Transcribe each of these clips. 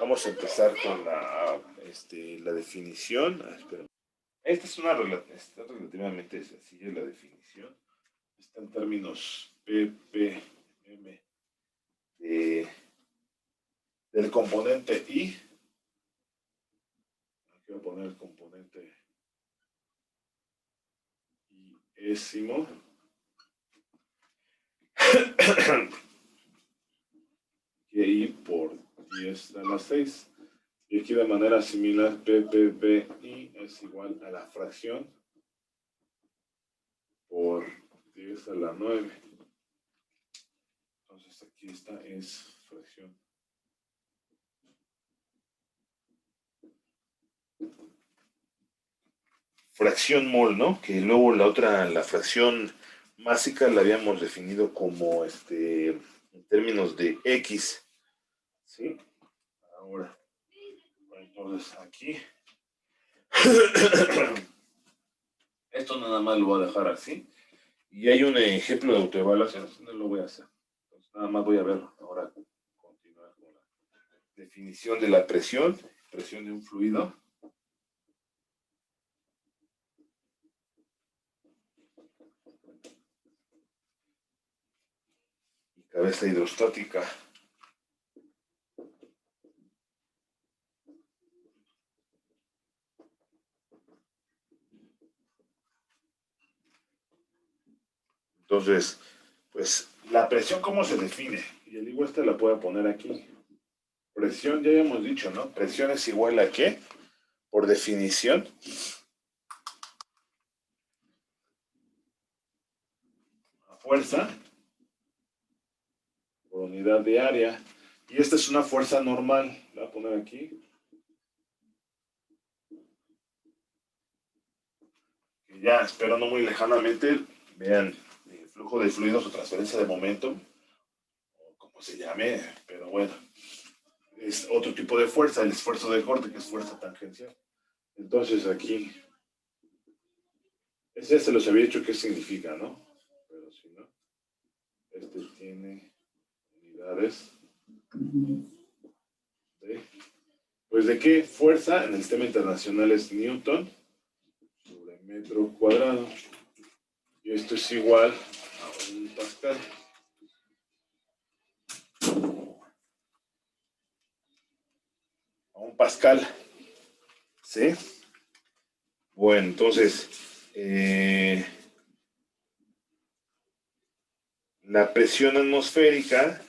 Vamos a empezar con la definición. Espera. Esta es está relativamente sencilla la definición. Está en términos ppm de, del componente I. Aquí voy a poner el componente iésimo. Y I por 10 a la 6. Y aquí de manera similar, PPBI es igual a la fracción por 10 a la 9. Entonces aquí esta es fracción. Fracción mol, ¿no? Que luego la fracción másica la habíamos definido como en términos de X. ¿Sí? Ahora, entonces aquí. Esto nada más lo voy a dejar así. Y hay un ejemplo de autoevaluación, no lo voy a hacer. Entonces, nada más voy a ver ahora continuar con la definición de la presión de un fluido. Y cabeza hidrostática. Entonces, pues la presión, ¿cómo se define? Y el igual la puedo poner aquí. Presión, ya hemos dicho, ¿no? Presión es igual a ¿qué? Por definición. A fuerza por unidad de área. Y esta es una fuerza normal. La voy a poner aquí. Y ya, espero no muy lejanamente, vean el flujo de fluidos o transferencia de momento, o como se llame, pero bueno, es otro tipo de fuerza, el esfuerzo de corte, que es fuerza tangencial. Entonces aquí, ese se los había dicho qué significa, ¿no? Pero si no, tiene unidades de, pues de qué fuerza en el sistema internacional es Newton sobre metro cuadrado. Y esto es igual a un pascal. A un pascal. ¿Sí? Bueno, entonces, la presión atmosférica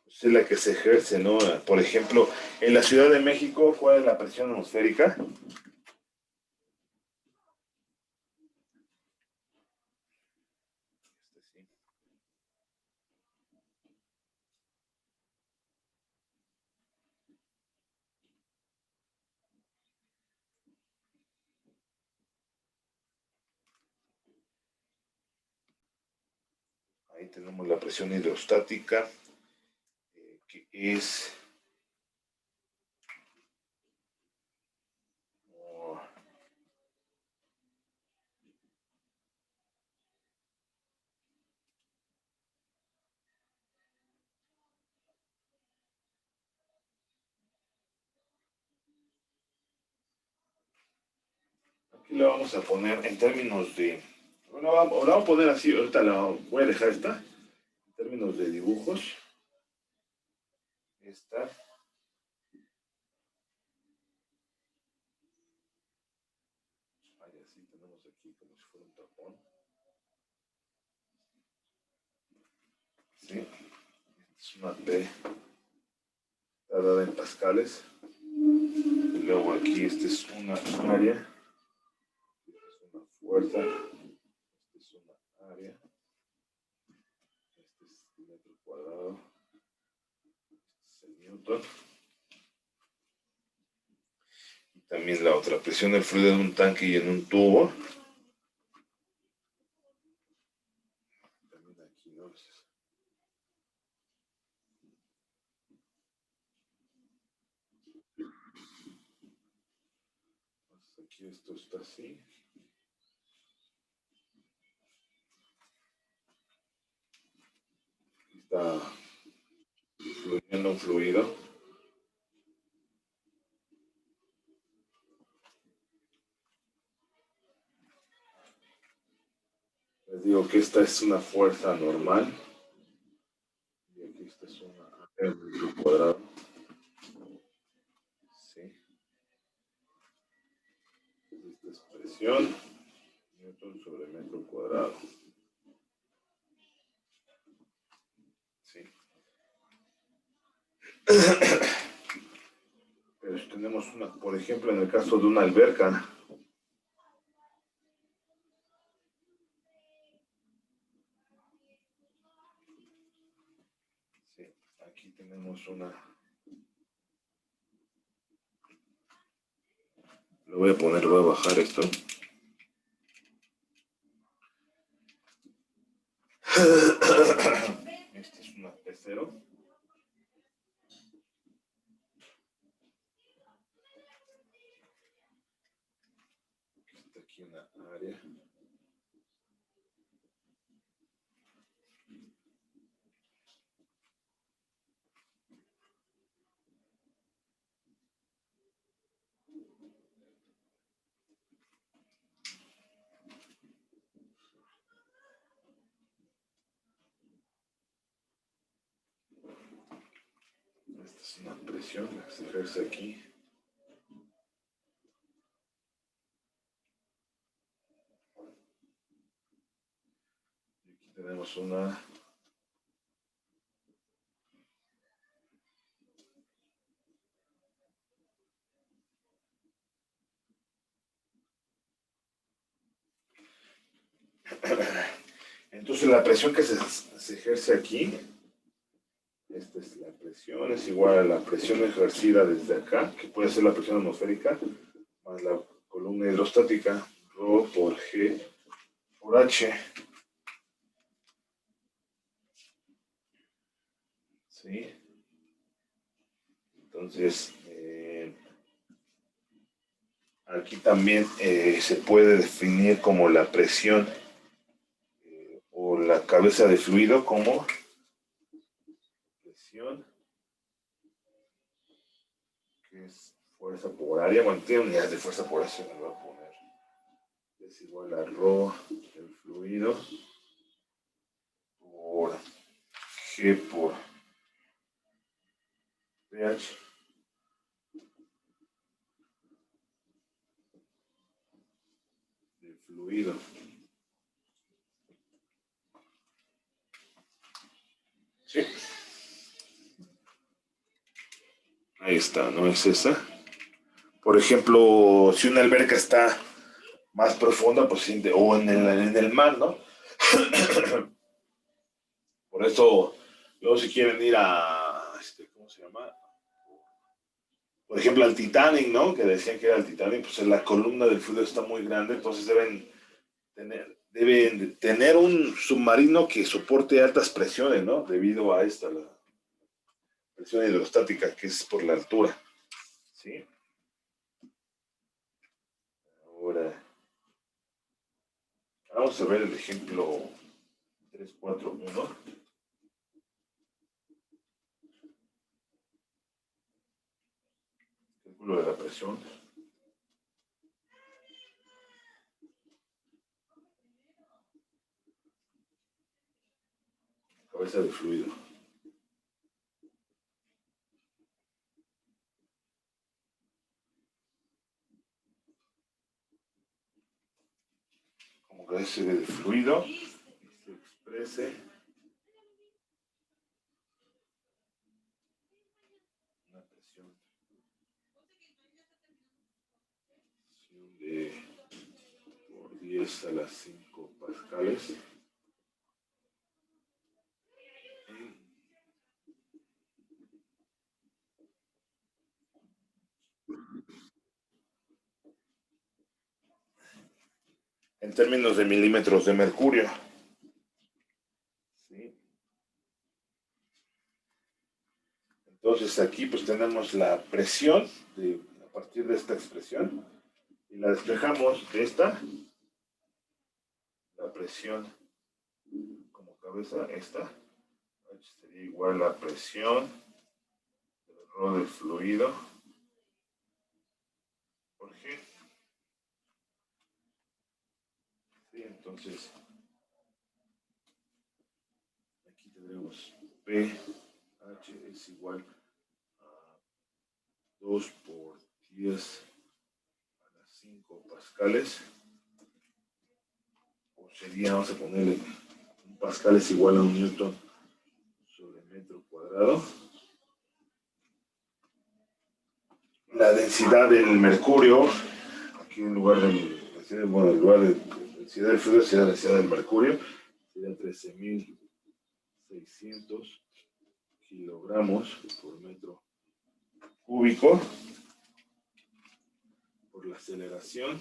es la que se ejerce, ¿no? Por ejemplo, en la Ciudad de México, ¿cuál es la presión atmosférica? Ahí tenemos la presión hidrostática, que es aquí lo vamos a poner en términos de, bueno, la vamos a poner así, ahorita la voy a dejar esta, en términos de dibujos, esta, ahí así tenemos aquí como si fuera un tapón, ¿sí? Es una P, está dada en pascales, y luego aquí es una área, esta es una fuerza, esta es una área, este es el metro cuadrado, este es el newton. Y también la otra, presión del fluido en un tanque y en un tubo. También aquí, ¿no? Aquí esto está así. Está fluyendo un fluido. digo que esta es una fuerza normal y aquí esta es una área de metro cuadrado. Sí. Esta es presión, newton sobre metro cuadrado. Sí. Pero si tenemos una, por ejemplo, en el caso de una alberca, sí, aquí tenemos una, lo voy a poner, voy a bajar esto. Este es una P0. Está aquí una área. Esta es una presión que se ejerce aquí. Y aquí tenemos una entonces la presión que se ejerce aquí, esta es la presión, es igual a la presión ejercida desde acá, que puede ser la presión atmosférica, más la columna hidrostática, ρ por G por H. ¿Sí? Entonces, aquí también se puede definir como la presión o la cabeza de fluido como presión, que es fuerza por área. Bueno, tiene unidades de fuerza por eso me voy a poner. Es igual a ρ del fluido por G por pH. Del fluido. Sí. Ahí está, ¿no es esa? Por ejemplo, si una alberca está más profunda, pues o en el mar, ¿no? Por eso, luego si quieren ir a, ¿cómo se llama? Por ejemplo, al Titanic, ¿no? Que decían que era el Titanic, pues la columna del fluido está muy grande, entonces deben tener un submarino que soporte altas presiones, ¿no? Debido a esta, la presión hidrostática, que es por la altura, ¿sí? Ahora, vamos a ver el ejemplo 341. Cálculo de la presión. Cabeza de fluido. Como cabeza de fluido y se exprese una presión de por 10 a las 5 pascales en términos de milímetros de mercurio. ¿Sí? Entonces aquí pues tenemos la presión a partir de esta expresión y la despejamos de esta, la presión como cabeza, esta, sería igual a la presión del ρ del fluido por G. ¿Sí? Entonces pH es igual a 2 por 10 a las 5 pascales. O sería, vamos a ponerle, un pascal es igual a un newton sobre metro cuadrado. La densidad del mercurio, aquí en lugar de, bueno, en lugar de densidad del fluido, sería la densidad del mercurio, sería 13.600 kilogramos por metro cúbico, por la aceleración,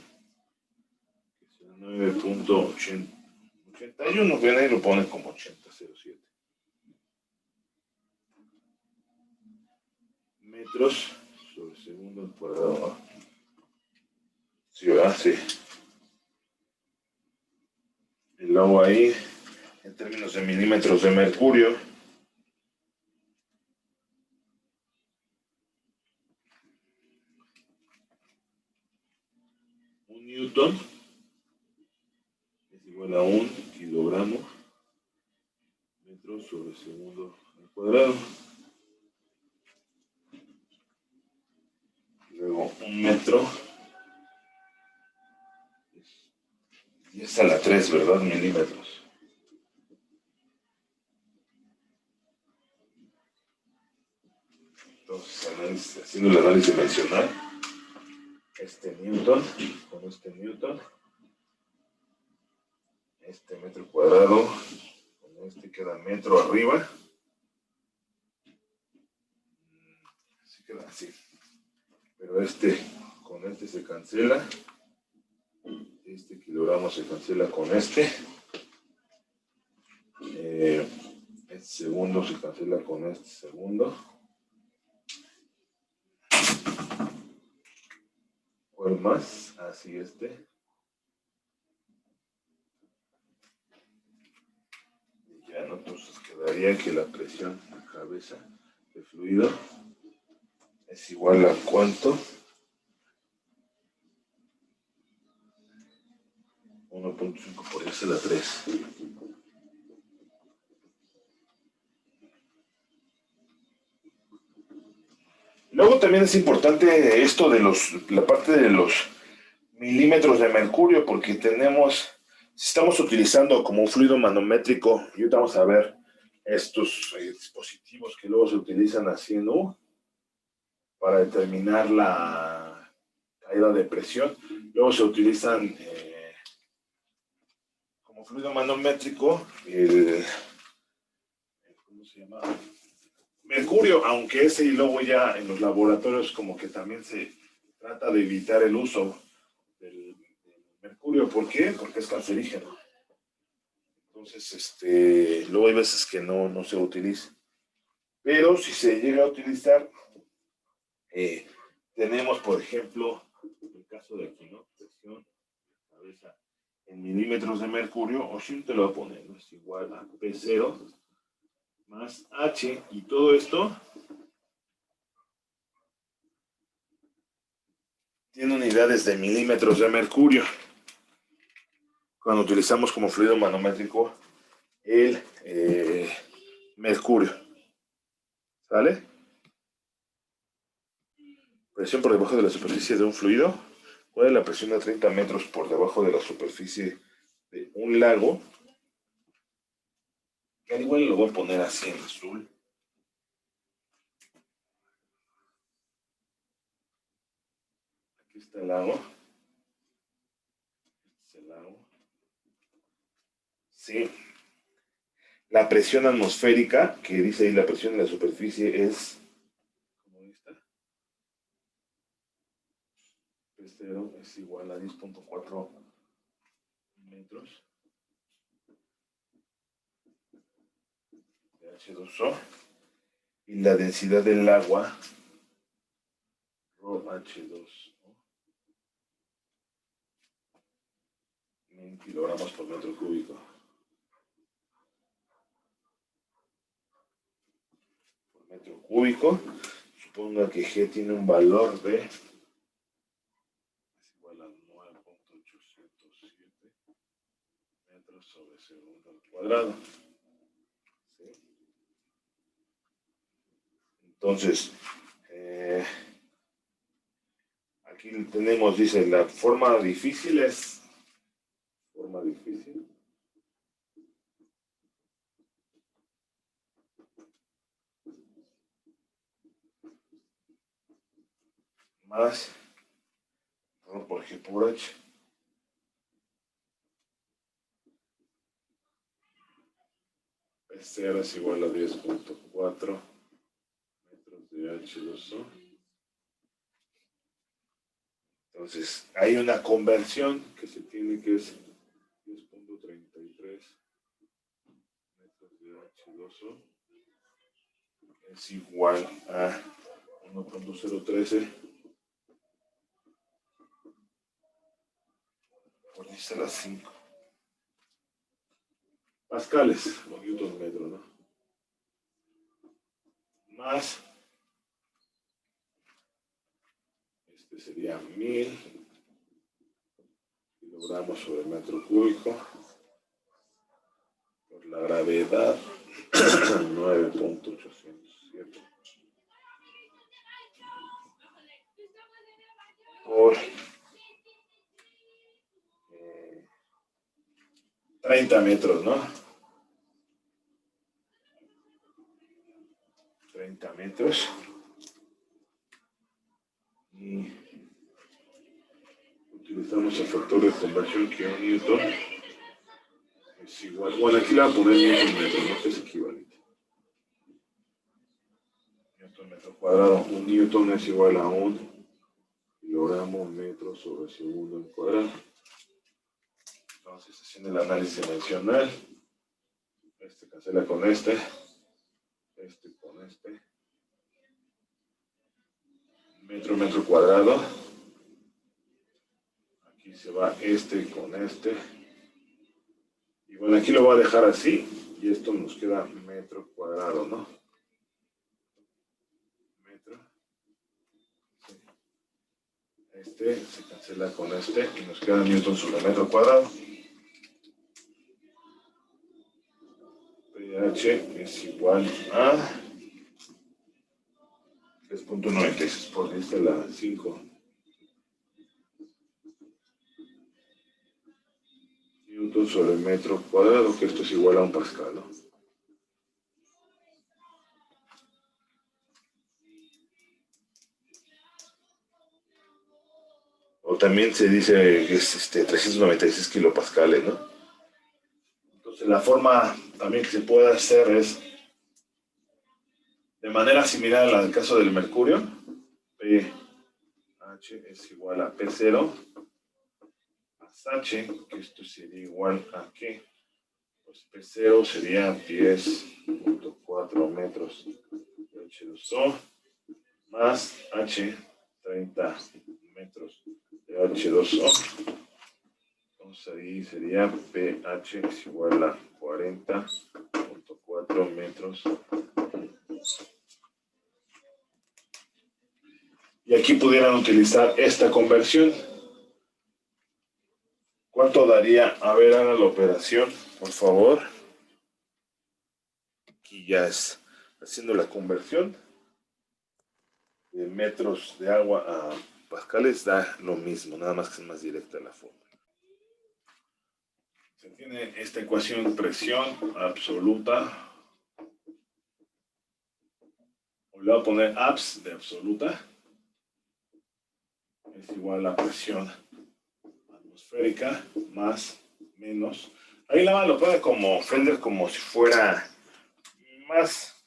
que será 9.81, ven ahí lo ponen como 80.07 metros sobre segundo al cuadrado, ¿no? Sí, ¿verdad? Sí. Y luego ahí, en términos de milímetros de mercurio, un newton es igual a 1 kilogramo metros sobre segundo al cuadrado. Luego un metro es 10 a la 3, ¿verdad? Milímetros. Entonces, haciendo el análisis dimensional, este newton con este newton, este metro cuadrado con este queda metro arriba, así queda así, pero este con este se cancela, este kilogramo se cancela con este segundo se cancela con este segundo. ¿Cuál más? Así este. Y ya no, entonces quedaría que la presión a cabeza de fluido es igual a ¿cuánto? 1.5 por 10 a la 3. Luego también es importante esto de la parte de los milímetros de mercurio, porque si estamos utilizando como un fluido manométrico, y ahorita vamos a ver estos dispositivos que luego se utilizan así en U para determinar la caída de presión. Luego se utilizan como fluido manométrico ¿cómo se llama? Mercurio, aunque ese y luego ya en los laboratorios como que también se trata de evitar el uso del mercurio. ¿Por qué? Porque es cancerígeno. Entonces, luego hay veces que no se utiliza. Pero si se llega a utilizar, tenemos, por ejemplo, el caso de aquí, ¿no? Presión de cabeza en milímetros de mercurio, o si te lo voy a poner, ¿no? Es igual a P0 más H, y todo esto tiene unidades de milímetros de mercurio. Cuando utilizamos como fluido manométrico el mercurio. ¿Sale? Presión por debajo de la superficie de un fluido. ¿Cuál es la presión a 30 metros por debajo de la superficie de un lago? Que al igual lo voy a poner así en azul. Aquí está el lago. Este es el lago. Sí. La presión atmosférica, que dice ahí la presión en la superficie es, ¿cómo está? P0 es igual a 10.4 metros de H2O. Y la densidad del agua, ρH2O, 1000 kilogramos por metro cúbico. Por metro cúbico. Suponga que G tiene un valor de es igual a 9.807 metros sobre segundo al cuadrado. ¿Sí? Entonces, aquí tenemos, dice, la forma difícil es forma difícil. Más por G por H. P0 es igual a 10.4 metros de H2O. Entonces, hay una conversión que se tiene que es 10.33 metros de H2O es igual a 1.013 por 10 a la 5 pascales o newton metro, ¿no? Más, este sería 1000 kilogramos sobre metro cúbico por la gravedad 9.807 por 30 metros, ¿no? 30 metros. Y utilizamos el factor de conversión que un newton es igual. Bueno, aquí le voy a poner newton metro, no que es equivalente. Newton metro cuadrado. Un newton es igual a un kilogramo metro sobre segundo al cuadrado. Entonces, haciendo el análisis dimensional, este cancela con este con este, metro cuadrado, aquí se va este con este, y bueno, aquí lo voy a dejar así, y esto nos queda metro cuadrado, ¿no? Metro, sí. Este se cancela con este, y nos queda newton sobre metro cuadrado. pH es igual a 3.96 por 10 a la 5 newton sobre metro cuadrado, que esto es igual a un pascal, ¿no? O también se dice que es 396 kilopascales, ¿no? Entonces la forma también que se puede hacer es de manera similar a la del caso del mercurio. pH es igual a P0 más H, que esto sería igual a ¿qué? Pues P0 sería 10.4 metros de H2O más H, 30 metros de H2O. Entonces ahí sería pH es igual a 40.4 metros. Y aquí pudieran utilizar esta conversión. ¿Cuánto daría? A ver, haga la operación, por favor. Aquí ya es haciendo la conversión de metros de agua a pascales, da lo mismo, nada más que es más directa la forma. Se tiene esta ecuación presión absoluta, o le voy a poner abs de absoluta, es igual a presión atmosférica más menos. Ahí nada más lo pone como Felder, como si fuera más.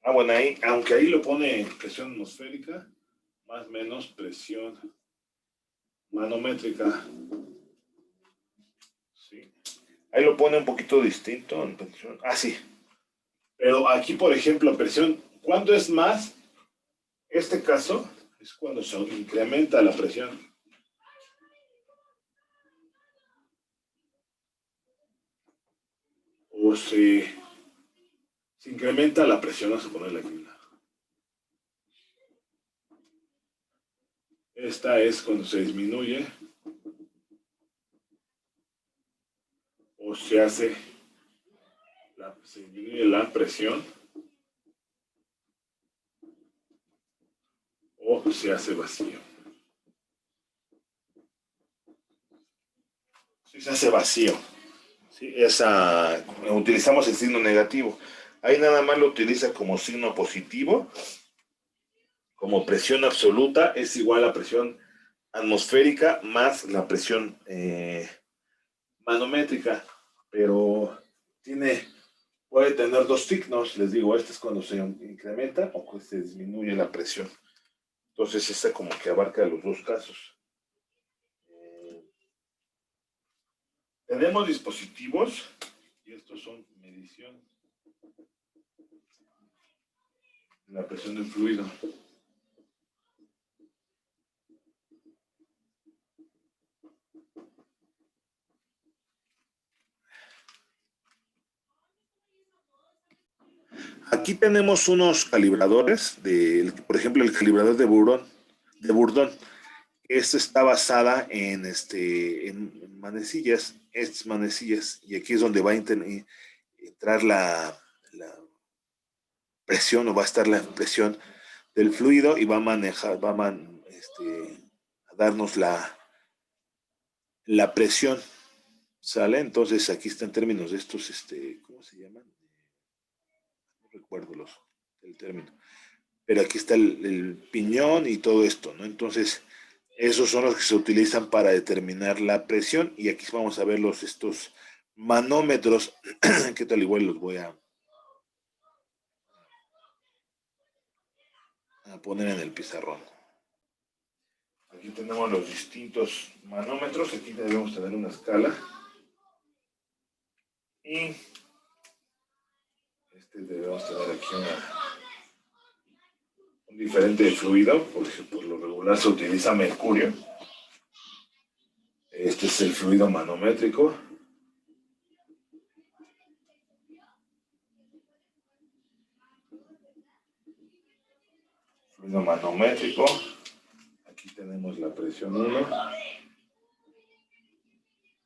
Bueno, ahí, aunque ahí lo pone presión atmosférica, más menos presión manométrica. Sí. Ahí lo pone un poquito distinto. Sí. Pero aquí, por ejemplo, presión, ¿cuándo es más? Este caso es cuando se incrementa la presión. O se incrementa la presión, vamos a ponerle aquí. Esta es cuando se disminuye o se disminuye la presión. o se hace vacío. Si se hace vacío, ¿sí? Utilizamos el signo negativo. Ahí nada más lo utiliza como signo positivo, como presión absoluta es igual a presión atmosférica más la presión manométrica, pero puede tener dos signos, les digo, este es cuando se incrementa o cuando se disminuye la presión. Entonces esta como que abarca los dos casos. Tenemos dispositivos y estos son mediciones de la presión del fluido. Aquí tenemos unos calibradores, por ejemplo, el calibrador de Bourdon. Esta está basada en manecillas, estas manecillas, y aquí es donde va a entrar la presión o va a estar la presión del fluido y va a manejar, a darnos la presión, ¿sale? Entonces aquí está en términos de estos, ¿cómo se llaman? No recuerdo el término, pero aquí está el piñón y todo esto, ¿no? Entonces, esos son los que se utilizan para determinar la presión y aquí vamos a ver estos manómetros, que tal igual los voy a poner en el pizarrón. Aquí tenemos los distintos manómetros, aquí debemos tener una escala y debemos tener aquí un diferente de fluido, porque por lo regular se utiliza mercurio. Este es el fluido manométrico. Fluido manométrico. Aquí tenemos la presión 1.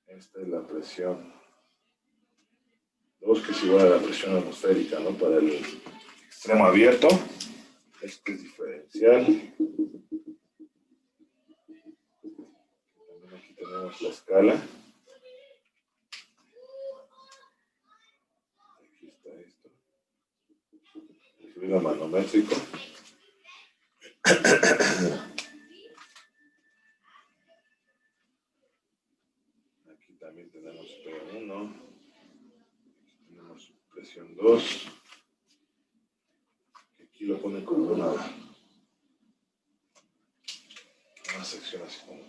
Esta es la presión 2, que es igual a la presión atmosférica, ¿no? Para el extremo abierto. Este es diferencial. También aquí tenemos la escala. Aquí está esto. El fluido manométrico. Aquí también tenemos P1. Aquí tenemos presión 2. Aquí lo ponen como una sección así como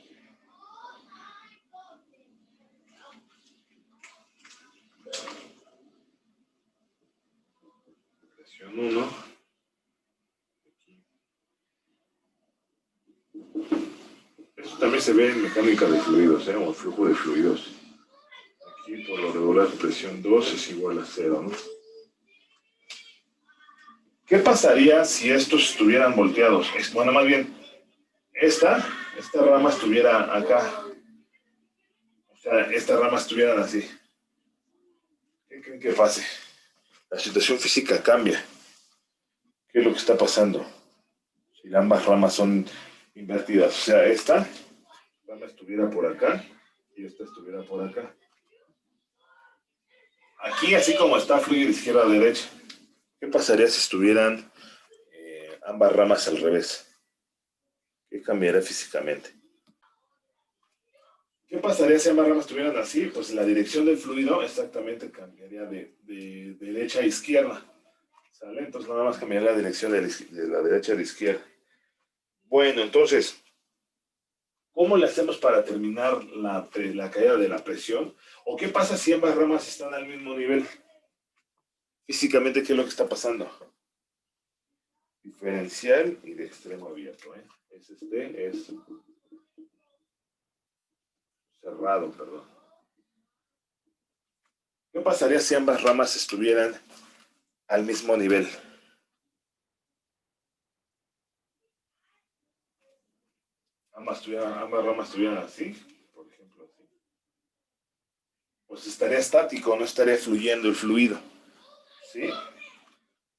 presión 1. Esto también se ve en mecánica de fluidos, o flujo de fluidos. Aquí por lo regular presión 2 es igual a 0, ¿no? ¿Qué pasaría si estos estuvieran volteados? Bueno, más bien, esta rama estuviera acá. O sea, estas ramas estuvieran así. ¿Qué creen que pase? La situación física cambia. ¿Qué es lo que está pasando? Si ambas ramas son invertidas. O sea, esta rama estuviera por acá y esta estuviera por acá. Aquí, así como está fluido de izquierda a derecha, ¿qué pasaría si estuvieran ambas ramas al revés? ¿Qué cambiaría físicamente? ¿Qué pasaría si ambas ramas estuvieran así? Pues la dirección del fluido exactamente cambiaría de derecha a izquierda. ¿Sale? Entonces nada más cambiaría la dirección de la derecha a la izquierda. Bueno, entonces, ¿cómo le hacemos para determinar la caída de la presión? ¿O qué pasa si ambas ramas están al mismo nivel? Físicamente, ¿qué es lo que está pasando? Diferencial y de extremo abierto. Es cerrado, perdón. ¿Qué pasaría si ambas ramas estuvieran al mismo nivel? Ambas ramas estuvieran así, por ejemplo, así. Pues estaría estático, no estaría fluyendo el fluido. ¿Sí?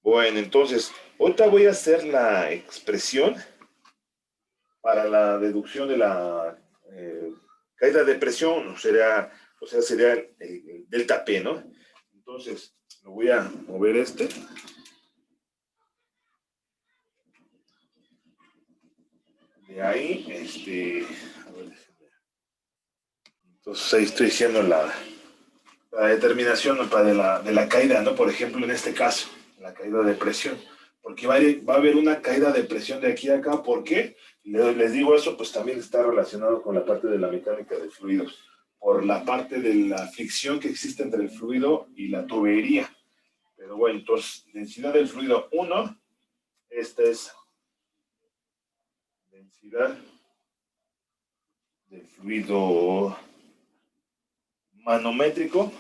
Bueno, entonces, ahorita voy a hacer la expresión para la deducción de la caída de presión, sería el delta P, ¿no? Entonces, lo voy a mover este. De ahí, a ver, entonces ahí estoy diciendo la determinación de la caída, ¿no? Por ejemplo, en este caso, la caída de presión. Porque va a haber una caída de presión de aquí a acá. ¿Por qué? Les digo eso, pues también está relacionado con la parte de la mecánica de fluidos, por la parte de la fricción que existe entre el fluido y la tubería. Pero bueno, entonces, densidad del fluido 1, esta es densidad del fluido manométrico.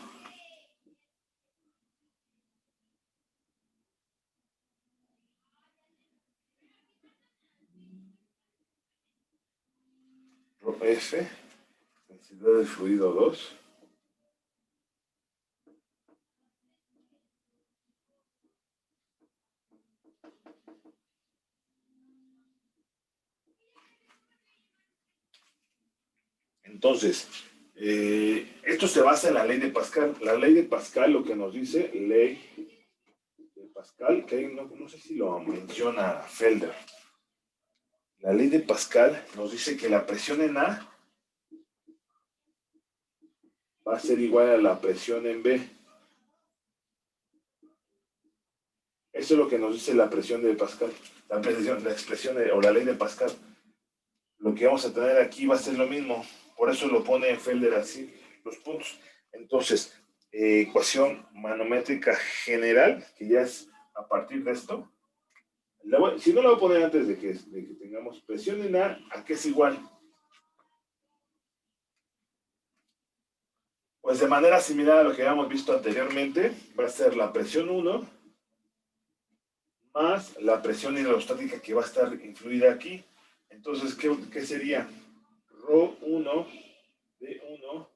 F, densidad del fluido 2. Entonces, esto se basa en la ley de Pascal. La ley de Pascal lo que nos dice, ley de Pascal, que no sé si lo menciona Felder. La ley de Pascal nos dice que la presión en A va a ser igual a la presión en B. Eso es lo que nos dice la presión de Pascal, la expresión o la ley de Pascal. Lo que vamos a tener aquí va a ser lo mismo. Por eso lo pone Felder así, los puntos. Entonces, ecuación manométrica general, que ya es a partir de esto. Si no la voy a poner antes de que tengamos presión en ¿a qué es igual? Pues de manera similar a lo que habíamos visto anteriormente, va a ser la presión 1 más la presión hidrostática que va a estar influida aquí. Entonces, ¿qué sería? Rho1 de 1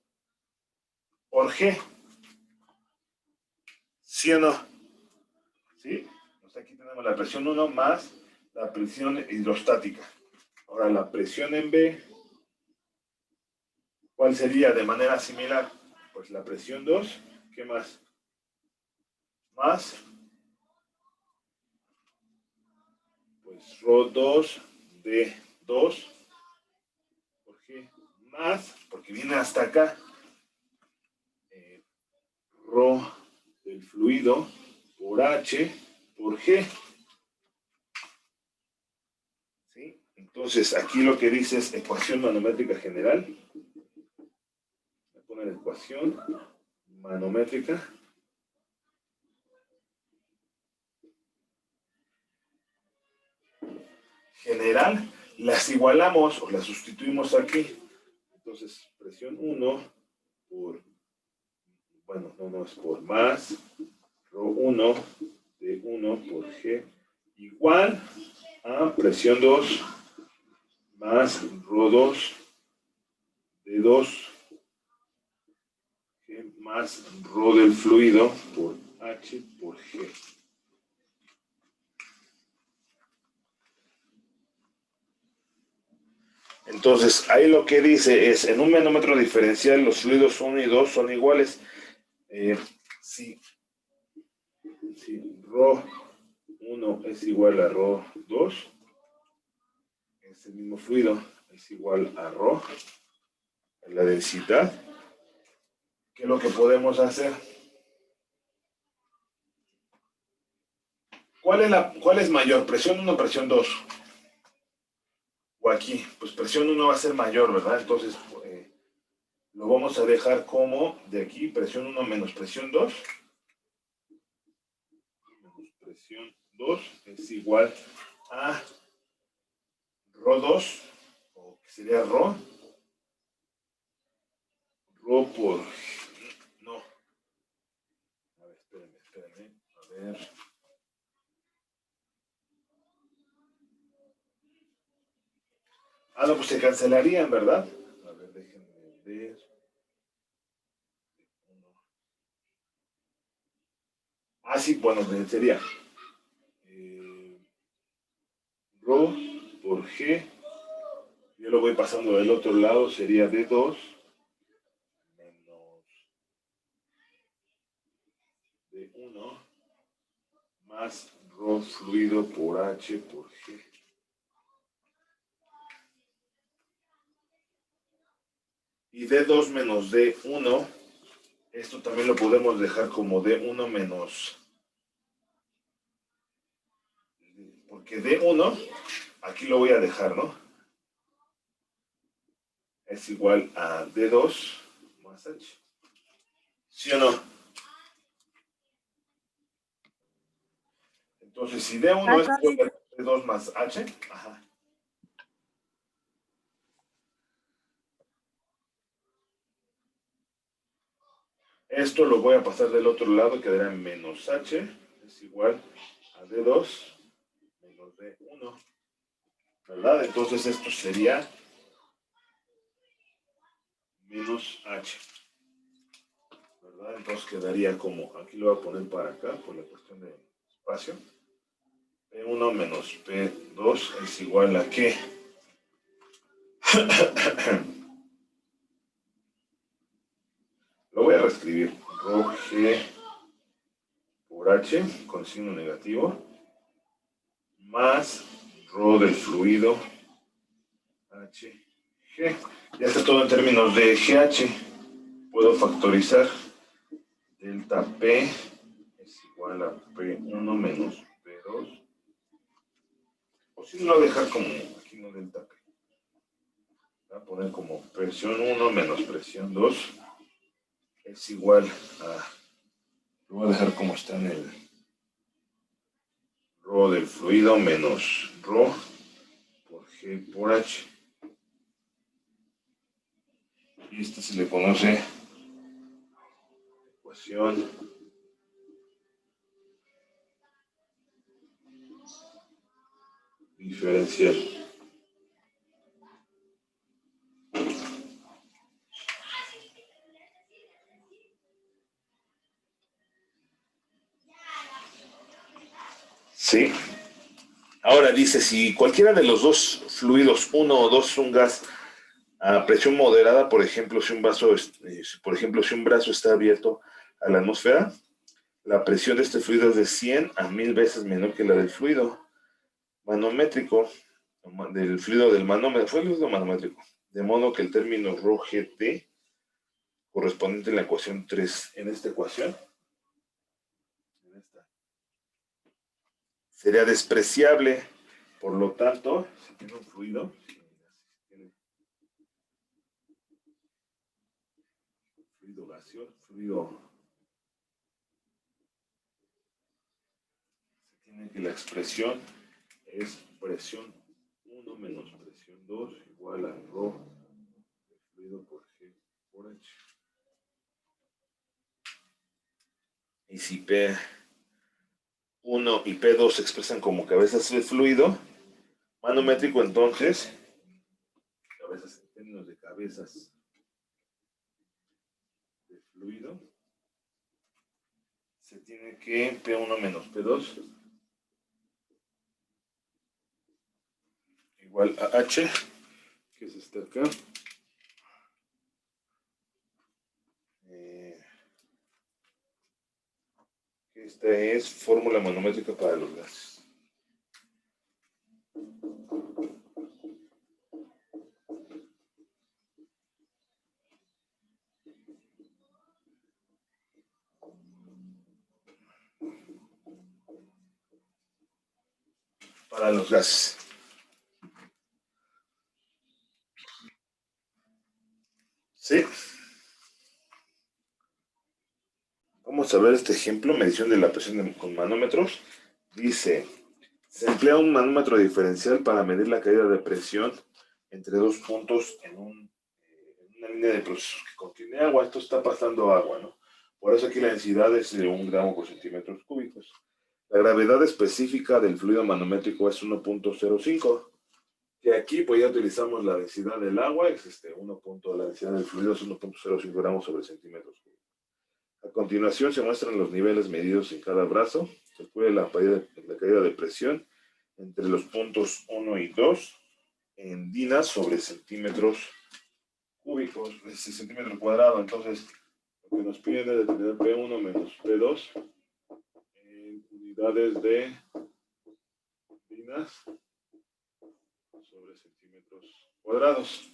por G. ¿Sí o no? ¿Sí? Entonces aquí tenemos la presión 1 más la presión hidrostática. Ahora la presión en B, ¿cuál sería de manera similar? Pues la presión 2, ¿qué más? Más, pues Rho2 de 2 por G, más, porque viene hasta acá, Rho del fluido por H por G. ¿Sí? Entonces, aquí lo que dice es ecuación manométrica general. Voy a poner ecuación manométrica general. Las igualamos o las sustituimos aquí. Entonces, presión 1 por, bueno, no es por más, Rho 1 de 1 por G igual a presión 2 más Rho 2 de 2 G más Rho del fluido por H por G. Entonces, ahí lo que dice es, en un manómetro diferencial los fluidos 1 y 2 son iguales. Si Rho 1 es igual a Rho 2, es el mismo fluido, es igual a Rho, la densidad. ¿Qué es lo que podemos hacer? ¿Cuál es mayor? ¿Presión 1 o presión 2? O aquí, pues presión 1 va a ser mayor, ¿verdad? Entonces, lo vamos a dejar como de aquí, presión 1 menos presión 2. Menos presión 2 es igual a Rho 2, o que sería Rho por... No. A ver, espérenme. A ver. No, pues se cancelarían, ¿verdad? A ver, déjenme ver. Sí, bueno, sería Rho por G Yo lo voy pasando del otro lado, sería D2 menos D1 más ρ fluido por H por G. Y D2 menos D1, esto también lo podemos dejar como D1 menos, porque D1, aquí lo voy a dejar, ¿no? Es igual a D2 más H. ¿Sí o no? Entonces, si D1 es igual a D2 más H, ajá. Esto lo voy a pasar del otro lado, quedará menos H, es igual a D2 menos D1, ¿verdad? Entonces esto sería menos H, ¿verdad? Entonces quedaría como, aquí lo voy a poner para acá por la cuestión de espacio. P1 menos P2 es igual a ¿qué? Lo voy a reescribir. Rho G por H con signo negativo más rho del fluido H G. Ya está todo en términos de GH. Puedo factorizar. Delta P es igual a P1 menos P2. O si no, lo voy a dejar como aquí no delta P. Voy a poner como presión 1 menos presión 2 es igual a, lo voy a dejar como está en el ρ del fluido menos ρ por G por H. Y esta se le conoce ecuación diferencial. Sí. Ahora dice, si cualquiera de los dos fluidos, uno o dos, un gas a presión moderada, por ejemplo, si un vaso, por ejemplo, si un brazo está abierto a la atmósfera, la presión de este fluido es de 100 a 1000 veces menor que la del fluido manométrico, del fluido del manómetro, fluido manométrico, de modo que el término ρGT correspondiente en la ecuación 3, en esta ecuación, sería despreciable. Por lo tanto, si tiene un fluido, fluido gaseoso, fluido, se tiene que la expresión es presión 1 menos presión 2 igual a ρ de fluido por G por H. Y si P1 y P2 se expresan como cabezas de fluido manométrico, entonces, cabezas en términos de cabezas de fluido, se tiene que P1 menos P2 igual a H, que es este acá. Esta es fórmula manométrica para los gases. Para los gases. ¿Sí? Vamos a ver este ejemplo, medición de la presión con manómetros. Dice, se emplea un manómetro diferencial para medir la caída de presión entre dos puntos en una línea de procesos que contiene agua. Esto está pasando agua, ¿no? Por eso aquí la densidad es de 1 gramo por centímetros cúbicos. La gravedad específica del fluido manométrico es 1.05, que aquí pues ya utilizamos la densidad del agua, es la densidad del fluido es 1.05 gramos sobre centímetros cúbicos. A continuación se muestran los niveles medidos en cada brazo. Calcule la caída de presión entre los puntos 1 y 2 en dinas sobre centímetros cúbicos, centímetro cuadrado. Entonces, lo que nos piden es de tener P1 menos P2 en unidades de dinas sobre centímetros cuadrados.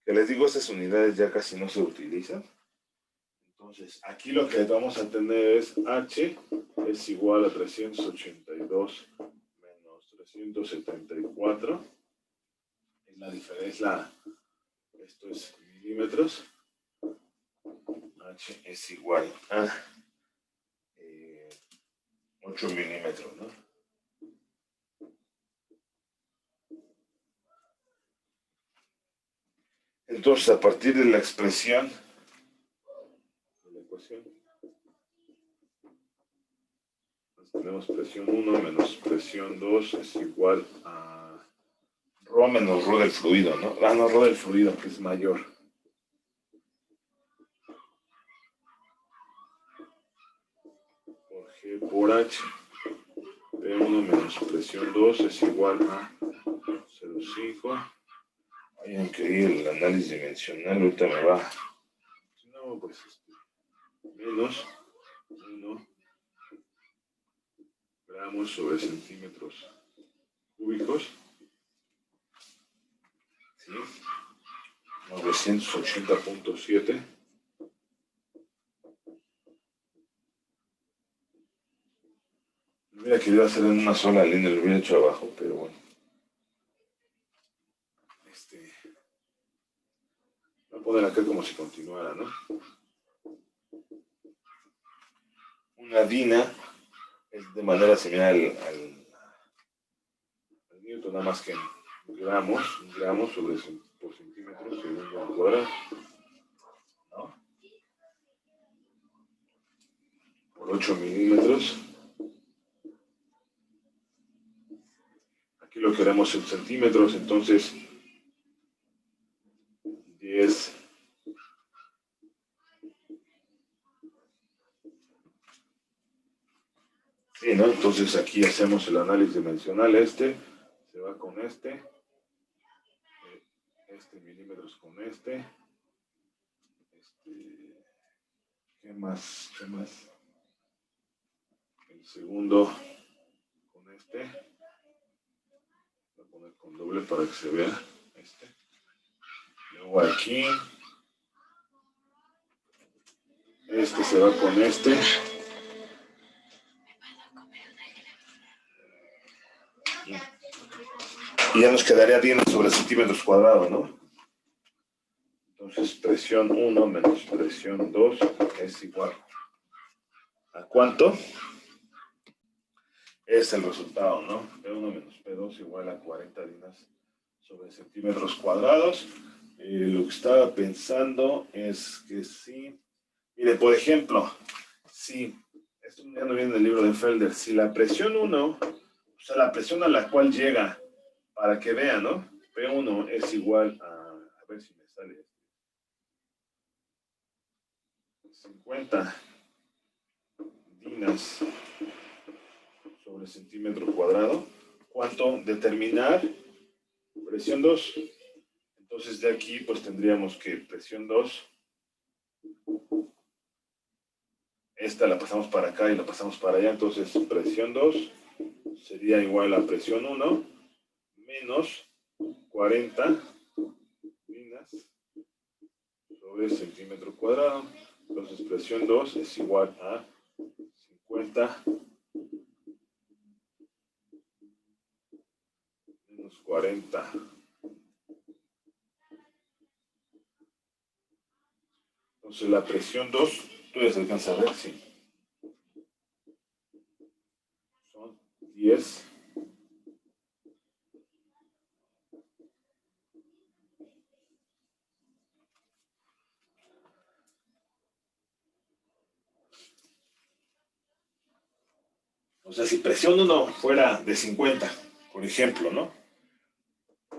Que les digo, estas unidades ya casi no se utilizan. Entonces, aquí lo que vamos a tener es H es igual a 382 menos 374. Es la diferencia, esto es milímetros. H es igual a 8 milímetros, ¿no? Entonces, a partir de la expresión, de la ecuación, pues tenemos presión 1 menos presión 2 es igual a ρ menos ρ del fluido, ¿no? No, ρ del fluido, que es mayor. Por G por H. P1 menos presión 2 es igual a 0,5. Hay que ir el análisis dimensional, ahorita me va. Si no, pues menos 1 gramos sobre centímetros cúbicos. ¿Sí? 980.7. Lo hubiera querido hacer en una sola línea, lo hubiera hecho abajo, pero bueno. Voy a poner acá como si continuara, ¿no? Una dina es de manera similar al Newton, nada más que en gramos, sobre por centímetro segundo al cuadrado, ¿no? Por 8 milímetros. Aquí lo queremos en centímetros, entonces 10 sí, ¿no? Entonces aquí hacemos el análisis dimensional, se va con este milímetros con ¿qué más? El segundo con voy a poner con doble para que se vea luego aquí se va con y ya nos quedaría 10 sobre centímetros cuadrados, ¿no? Entonces presión 1 menos presión 2 es igual ¿a cuánto? Es el resultado, ¿no? P1 menos P2 igual a 40 dinas sobre centímetros cuadrados. Lo que estaba pensando es que sí. Mire, por ejemplo, si, esto ya no viene en el libro de Felder, si la presión 1, o sea, la presión a la cual llega, para que vean, ¿no? P1 es igual a ver si me sale 50 dinas sobre centímetro cuadrado. ¿Cuánto? Determinar presión 2. Entonces de aquí pues tendríamos que presión 2, esta la pasamos para acá y la pasamos para allá, entonces presión 2 sería igual a presión 1 menos 40 dinas sobre centímetro cuadrado. Entonces presión 2 es igual a 50 menos 40. Entonces la presión 2, tú ya se alcanza a ver, sí. Son 10 o sea, si presión 1 fuera de 50, por ejemplo, ¿no?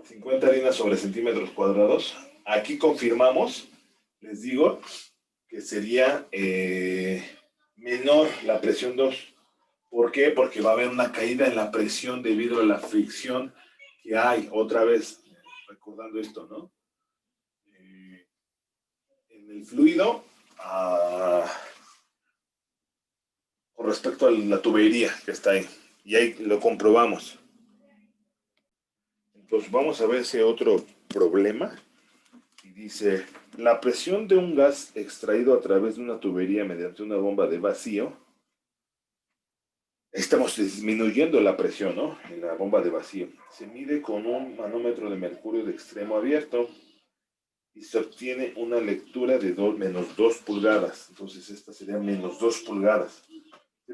50 dinas sobre centímetros cuadrados. Aquí confirmamos, les digo, que sería menor la presión 2. ¿Por qué? Porque va a haber una caída en la presión debido a la fricción que hay. Otra vez, recordando esto, ¿no? En el fluido, con respecto a la tubería que está ahí, y ahí lo comprobamos. Entonces vamos a ver ese otro problema. Y dice, la presión de un gas extraído a través de una tubería mediante una bomba de vacío. Estamos disminuyendo la presión, ¿no? En la bomba de vacío. Se mide con un manómetro de mercurio de extremo abierto y se obtiene una lectura de menos 2 pulgadas. Entonces esta sería menos 2 pulgadas. ¿Sí?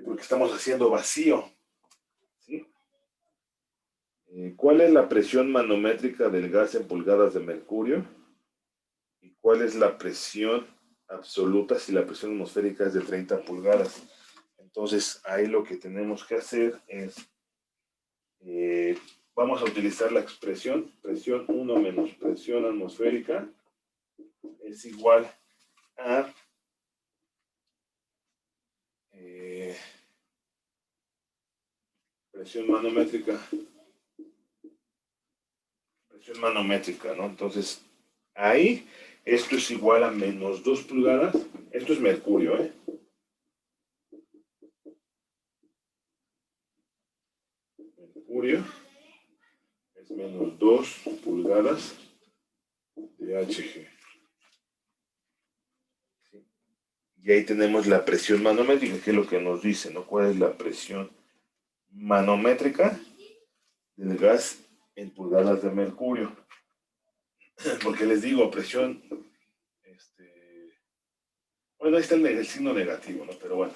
Porque estamos haciendo vacío. ¿Sí? ¿Cuál es la presión manométrica del gas en pulgadas de mercurio? ¿Y cuál es la presión absoluta si la presión atmosférica es de 30 pulgadas? Entonces ahí lo que tenemos que hacer es, vamos a utilizar la expresión presión 1 menos presión atmosférica es igual a presión manométrica, ¿no? Entonces ahí esto es igual a menos 2 pulgadas, esto es mercurio, ¿eh? Mercurio es menos 2 pulgadas de Hg. ¿Sí? Y ahí tenemos la presión manométrica, que es lo que nos dice, ¿no? ¿Cuál es la presión manométrica del gas en pulgadas de mercurio? Porque les digo, presión, bueno, ahí está el signo negativo, ¿no? Pero bueno,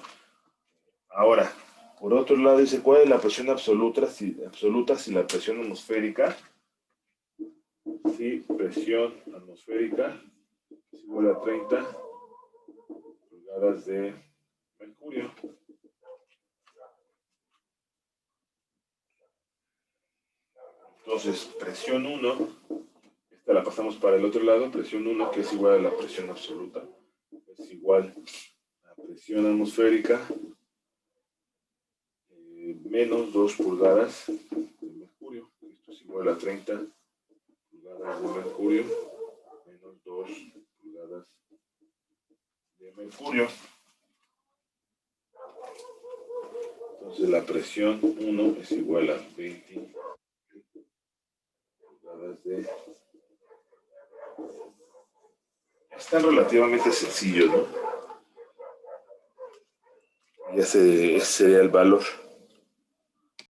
ahora, por otro lado dice, ¿cuál es la presión absoluta si la presión atmosférica, si presión atmosférica es igual a 30 pulgadas de mercurio? Entonces, presión 1, esta la pasamos para el otro lado, presión 1 que es igual a la presión absoluta, es igual a presión atmosférica menos 2 pulgadas de mercurio. Esto es igual a 30 pulgadas de mercurio menos 2 pulgadas de mercurio. Entonces la presión 1 es igual a 20 pulgadas de... Están relativamente sencillos, ¿no? Y ese sería el valor.